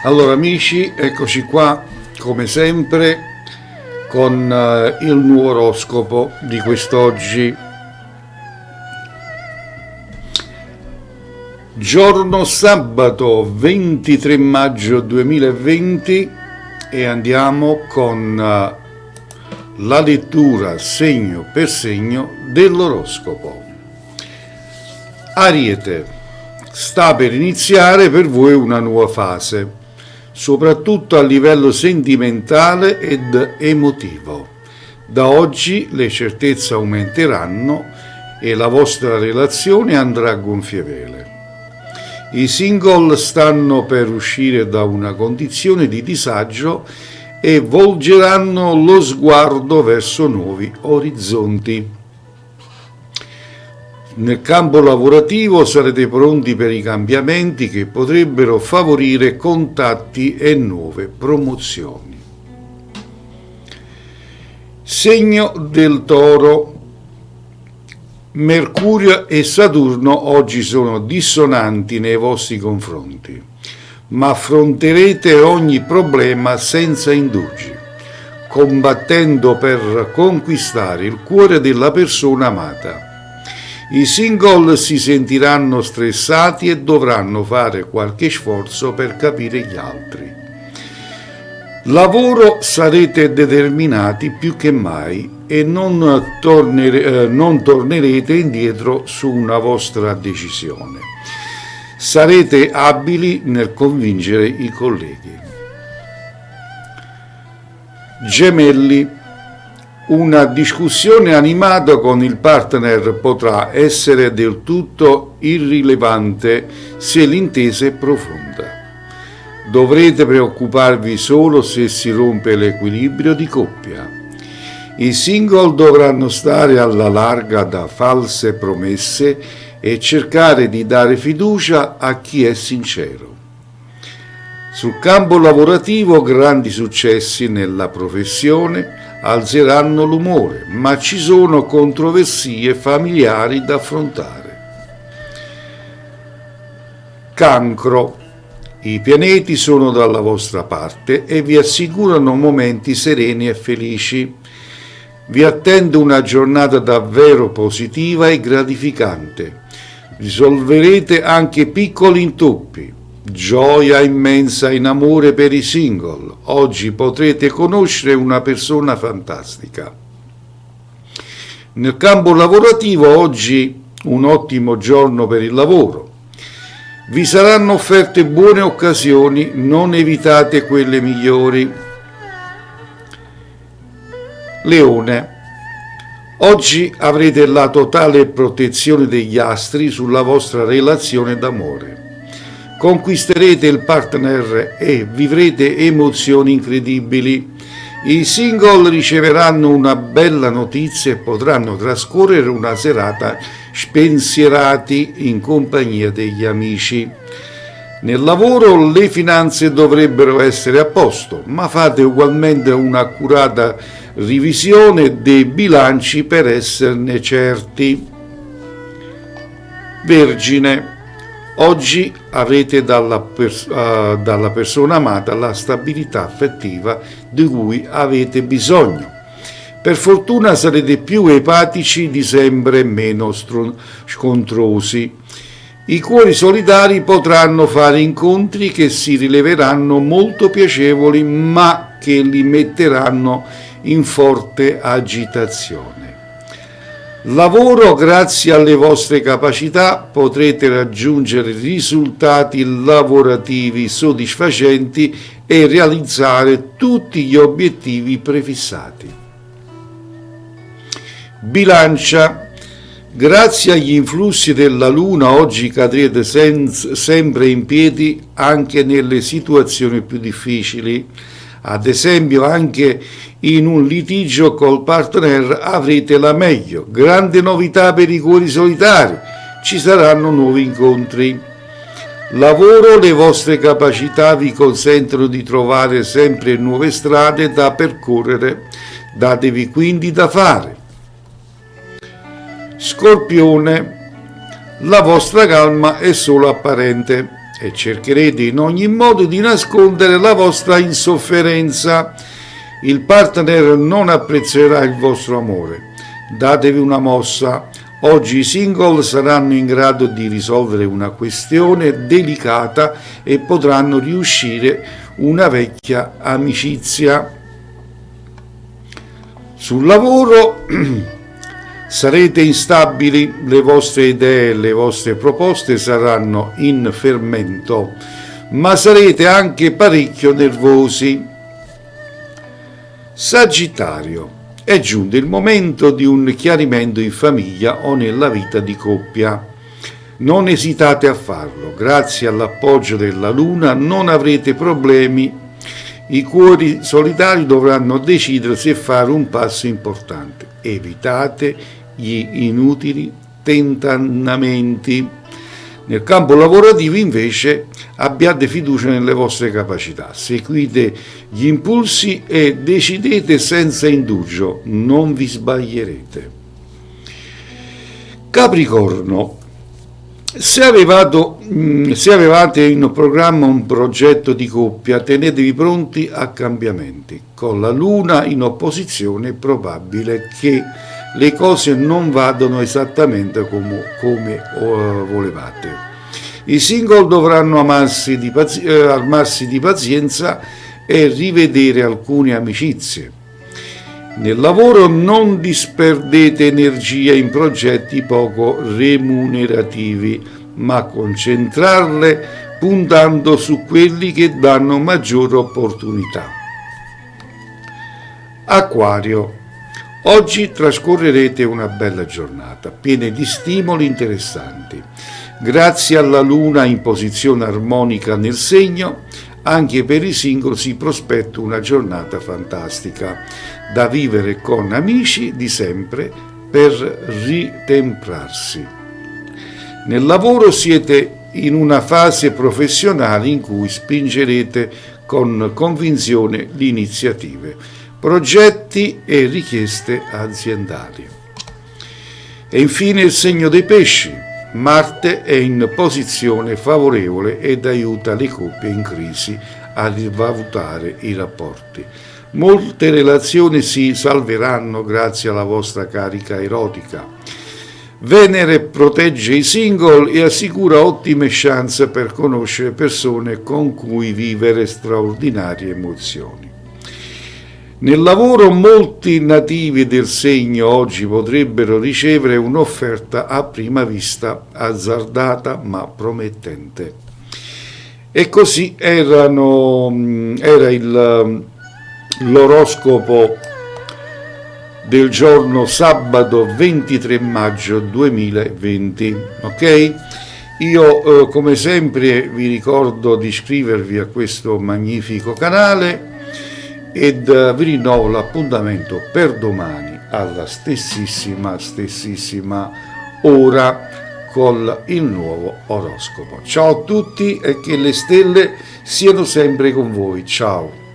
Allora amici, eccoci qua come sempre con il nuovo oroscopo di quest'oggi, giorno sabato 23 maggio 2020, e andiamo con la lettura segno per segno dell'oroscopo. Ariete, sta per iniziare per voi una nuova fase, soprattutto a livello sentimentale ed emotivo. Da oggi le certezze aumenteranno e la vostra relazione andrà a gonfie vele. I single stanno per uscire da una condizione di disagio e volgeranno lo sguardo verso nuovi orizzonti. Nel campo lavorativo sarete pronti per i cambiamenti che potrebbero favorire contatti e nuove promozioni. Segno del Toro. Mercurio e Saturno oggi sono dissonanti nei vostri confronti, ma affronterete ogni problema senza indugi, combattendo per conquistare il cuore della persona amata. I single si sentiranno stressati e dovranno fare qualche sforzo per capire gli altri. Lavoro, sarete determinati più che mai e non tornerete indietro su una vostra decisione. Sarete abili nel convincere i colleghi. Gemelli. Una discussione animata con il partner potrà essere del tutto irrilevante se l'intesa è profonda. Dovrete preoccuparvi solo se si rompe l'equilibrio di coppia. I single dovranno stare alla larga da false promesse e cercare di dare fiducia a chi è sincero. Sul campo lavorativo grandi successi nella professione alzeranno l'umore, ma ci sono controversie familiari da affrontare. Cancro. I pianeti sono dalla vostra parte e vi assicurano momenti sereni e felici. Vi attende una giornata davvero positiva e gratificante. Risolverete anche piccoli intoppi. Gioia immensa in amore per i single. Oggi potrete conoscere una persona fantastica. Nel campo lavorativo oggi un ottimo giorno per il lavoro. Vi saranno offerte buone occasioni, non evitate quelle migliori. Leone. Oggi avrete la totale protezione degli astri sulla vostra relazione d'amore. Conquisterete il partner e vivrete emozioni incredibili. I single riceveranno una bella notizia e potranno trascorrere una serata spensierati in compagnia degli amici. Nel lavoro le finanze dovrebbero essere a posto, ma fate ugualmente un'accurata revisione dei bilanci per esserne certi. Vergine. Oggi avrete dalla persona amata la stabilità affettiva di cui avete bisogno. Per fortuna sarete più empatici di sempre e meno scontrosi. I cuori solidari potranno fare incontri che si rileveranno molto piacevoli, ma che li metteranno in forte agitazione. Lavoro, grazie alle vostre capacità potrete raggiungere risultati lavorativi soddisfacenti e realizzare tutti gli obiettivi prefissati. Bilancia. Grazie agli influssi della Luna oggi cadrete sempre in piedi anche nelle situazioni più difficili. Ad esempio, anche in un litigio col partner avrete la meglio. Grande novità per i cuori solitari. Ci saranno nuovi incontri. Lavoro, le vostre capacità vi consentono di trovare sempre nuove strade da percorrere. Datevi quindi da fare. Scorpione. La vostra calma è solo apparente. e cercherete in ogni modo di nascondere la vostra insofferenza. Il partner non apprezzerà il vostro amore. Datevi una mossa. Oggi i single saranno in grado di risolvere una questione delicata e potranno riuscire una vecchia amicizia. Sul lavoro sarete instabili, le vostre idee e le vostre proposte saranno in fermento, ma sarete anche parecchio nervosi. Sagittario. È giunto il momento di un chiarimento in famiglia o nella vita di coppia. Non esitate a farlo. Grazie all'appoggio della Luna non avrete problemi. I cuori solitari dovranno decidere se fare un passo importante. Evitate gli inutili tentennamenti. Nel campo lavorativo invece abbiate fiducia nelle vostre capacità, seguite gli impulsi e decidete senza indugio, non vi sbaglierete. Capricorno. Se avevate in programma un progetto di coppia, tenetevi pronti a cambiamenti. Con la Luna in opposizione è probabile che le cose non vadano esattamente come volevate. I single dovranno armarsi di pazienza e rivedere alcune amicizie. Nel lavoro non disperdete energia in progetti poco remunerativi, ma concentrarle puntando su quelli che danno maggiore opportunità. Acquario. Oggi trascorrerete una bella giornata, piena di stimoli interessanti. Grazie alla Luna in posizione armonica nel segno, anche per i single si prospetta una giornata fantastica, da vivere con amici di sempre per ritemprarsi. Nel lavoro siete in una fase professionale in cui spingerete con convinzione le iniziative, progetti e richieste aziendali. E infine il segno dei pesci. Marte è in posizione favorevole ed aiuta le coppie in crisi a rivalutare i rapporti. Molte relazioni si salveranno grazie alla vostra carica erotica. Venere protegge i single e assicura ottime chance per conoscere persone con cui vivere straordinarie emozioni. Nel lavoro molti nativi del segno oggi potrebbero ricevere un'offerta a prima vista azzardata ma promettente. E così era l'oroscopo del giorno sabato 23 maggio 2020, ok? Io come sempre vi ricordo di iscrivervi a questo magnifico canale ed vi rinnovo l'appuntamento per domani alla stessissima ora con il nuovo oroscopo. Ciao a tutti e che le stelle siano sempre con voi. Ciao.